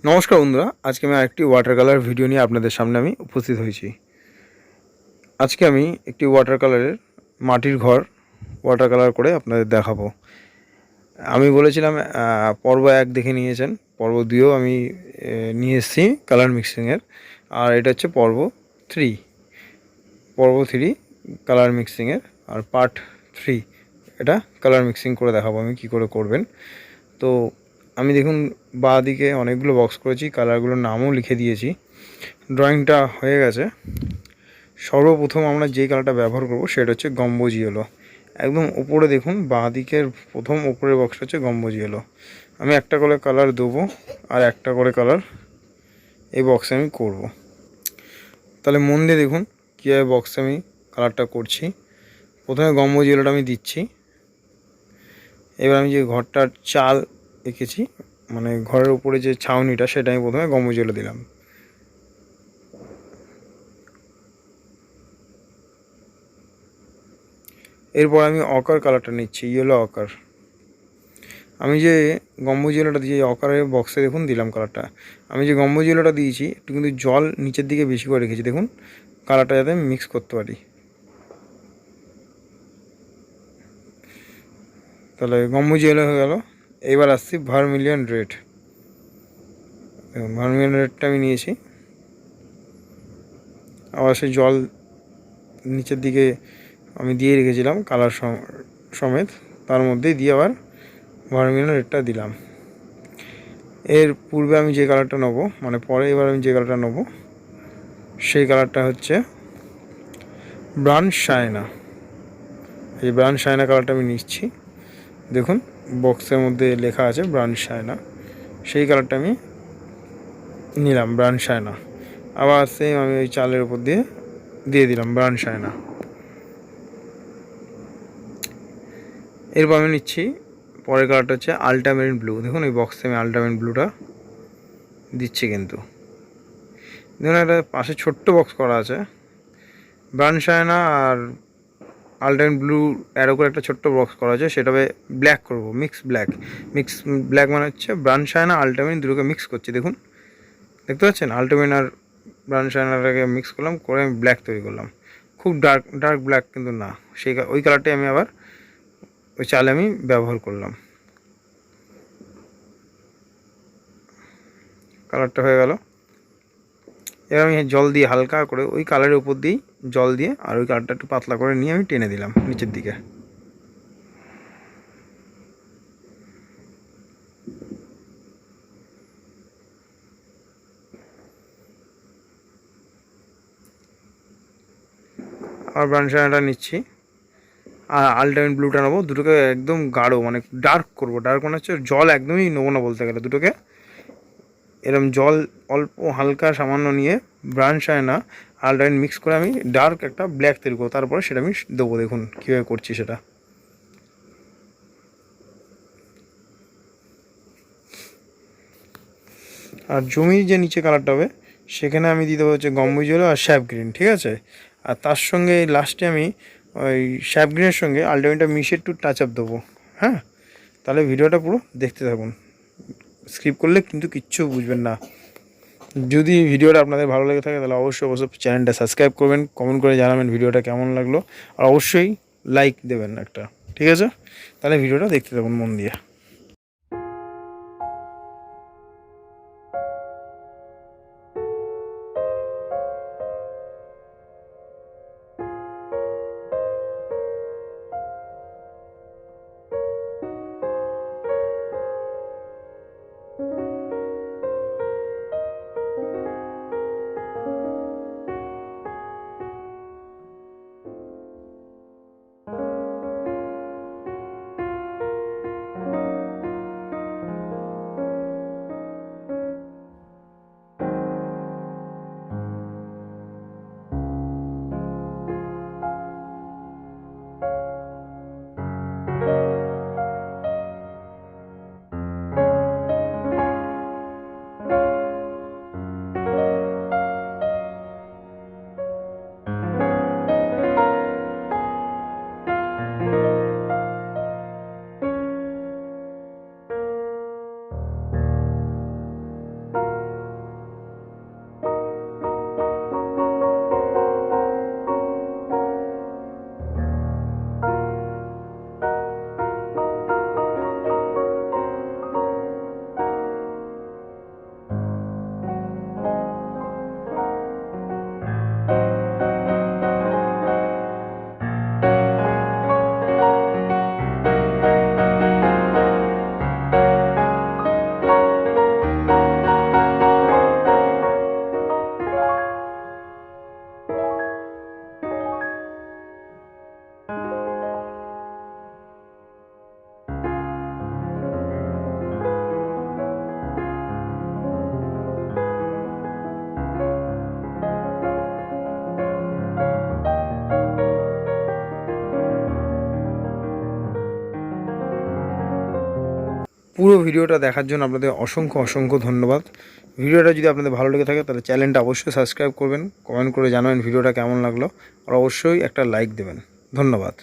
নমস্কার বন্ধুরা, আজকে আমি আরেকটি ওয়াটার কালার ভিডিও নিয়ে আপনাদের সামনে আমি উপস্থিত হয়েছি। আজকে আমি একটি ওয়াটার কালারের মাটির ঘর ওয়াটার কালার করে আপনাদের দেখাবো। আমি বলেছিলাম পর্ব 1 দেখে নিয়েছেন, পর্ব 2ও আমি নিয়ে এসেছি কালার মিক্সিংয়ের, আর এটা হচ্ছে পর্ব 3 কালার মিক্সিংয়ের, আর পার্ট 3 এটা কালার মিক্সিং করে দেখাবো আমি কী করে করবেন। তো আমি দেখুন বাঁ দিকে অনেকগুলো বক্স করেছি, কালারগুলোর নামও লিখে দিয়েছি। ড্রয়িংটা হয়ে গেছে। সর্বপ্রথম আমরা যে কালারটা ব্যবহার করব সেটা হচ্ছে গম্বুজ ইয়েলো। একদম উপরে দেখুন বাঁ দিকের প্রথম উপরের বক্সটা হচ্ছে গম্বুজ ইয়েলো। আমি একটা করে কালার দেবো আর একটা করে কালার এই বক্সে আমি করব। তাহলে মন দিয়ে দেখুন কীভাবে বক্সে আমি কালারটা করছি। প্রথমে গম্বুজ ইয়েলোটা আমি দিচ্ছি। এবার আমি যে ঘরটার চাল এঁকেছি, মানে ঘরের উপরে যে ছাউনিটা, সেটা আমি প্রথমে গম্বুজ ইয়েলো দিলাম। এরপর আমি অকার কালারটা নিচ্ছি, ইয়েলো অকার। আমি যে গম্বুজ ইয়েলোটা দিয়ে অকারের বক্সে দেখুন দিলাম কালারটা। আমি যে গম্বুজ ইয়েলোটা দিয়েছি একটু কিন্তু জল নিচের দিকে বেশি করে রেখেছি, দেখুন কালারটা যাতে আমি মিক্স করতে পারি। তাহলে গম্বুজ ইয়েলো হয়ে গেল। এবার আসছি ভার্মিলিয়ন রেড। ভার্মিলিয়ন রেডটা আমি নিয়েছি, আবার সেই জল নিচের দিকে আমি দিয়ে রেখেছিলাম কালার সমেত, তার মধ্যেই দিয়ে আবার ভার্মিলিয়ন রেডটা দিলাম। এর পূর্বে আমি যে কালারটা নেব, মানে পরে এবার আমি যে কালারটা নেব সেই কালারটা হচ্ছে ব্রাউন শাইনা। এই ব্রাউন শাইনা কালারটা আমি নিচ্ছি। দেখুন বক্সের মধ্যে লেখা আছে ব্রাউন শাইনা, সেই কালারটা আমি নিলাম, ব্রাউন শাইনা। আবার সেম আমি ওই চালের উপর দিয়ে দিলাম ব্রাউন শাইনা। এরপর আমি নিচ্ছি পরের কালারটা হচ্ছে আল্টামেরিন ব্লু। দেখুন এই বক্সে আমি আল্টামেরিন ব্লুটা দিচ্ছি। কিন্তু দেখুন একটা পাশে ছোট্ট বক্স করা আছে, ব্রাউন শাইনা আর আল্টামেরিন ব্লু অ্যারো করে একটা ছোট্ট বক্স করা আছে, সেটাকে ব্ল্যাক করব, মিক্স ব্ল্যাক মানে হচ্ছে ব্রাউন শাইনা আল্টামেরিন দুটোকে মিক্স করছি। দেখুন দেখতে পাচ্ছেন, আল্টামেরিন আর ব্রাউন শাইনাটাকে মিক্স করলাম, করে আমি ব্ল্যাক তৈরি করলাম। খুব ডার্ক ব্ল্যাক কিন্তু না, ওই কালারটাই আমি আবার ওই চালে আমি ব্যবহার করলাম। কালারটা হয়ে গেল। এবার আমি জল দিয়ে হালকা করে ওই কালারের উপর দিয়েই জল দিয়ে আর ওই কালারটা একটু পাতলা করে নিয়ে আমি টেনে দিলাম নিচের দিকে। আর ব্রাউন শাইনাটা নিচ্ছি আর আল্টামেরিন ব্লুটা নেবো। দুটোকে একদম গাঢ় মানে ডার্ক করবো। ডার্ক মানে হচ্ছে জল একদমই নেবো না বলতে গেলে। দুটোকে এরকম জল অল্প হালকা সামান্য নিয়ে ব্রাউন শাইনা আল্টামেরিন মিক্স করে আমি ডার্ক একটা ব্ল্যাক তৈরি করবো, তারপরে সেটা আমি দেবো। দেখুন কীভাবে করছি সেটা। আর জমির যে নিচে কালারটা হবে সেখানে আমি দিয়ে দেবো হচ্ছে গম্বুজ ইয়েলো আর স্যাপ গ্রিন, ঠিক আছে। আর তার সঙ্গে লাস্টে আমি ওই স্যাপ গ্রিনের সঙ্গে আল্টামেরিনটা মিশিয়ে একটু টাচ আপ দেবো। হ্যাঁ, তাহলে ভিডিওটা পুরো দেখতে থাকুন, স্কিপ করলে কিন্তু কিচ্ছু বুঝবেন না। যদি ভিডিওটা আপনাদের ভালো লেগে থাকে তাহলে অবশ্যই চ্যানেলটা সাবস্ক্রাইব করবেন, কমেন্ট করে জানাবেন ভিডিওটা কেমন লাগলো, আর অবশ্যই লাইক দেবেন একটা, ঠিক আছে। তাহলে ভিডিওটা দেখতে থাকুন মন দিয়ে। পুরো ভিডিওটা দেখার জন্য আপনাদের অসংখ্য ধন্যবাদ। ভিডিওটা যদি আপনাদের ভালো লেগে থাকে তাহলে চ্যানেলটা অবশ্যই সাবস্ক্রাইব করবেন, কমেন্ট করে জানাবেন ভিডিওটা কেমন লাগলো, আর অবশ্যই একটা লাইক দেবেন। ধন্যবাদ।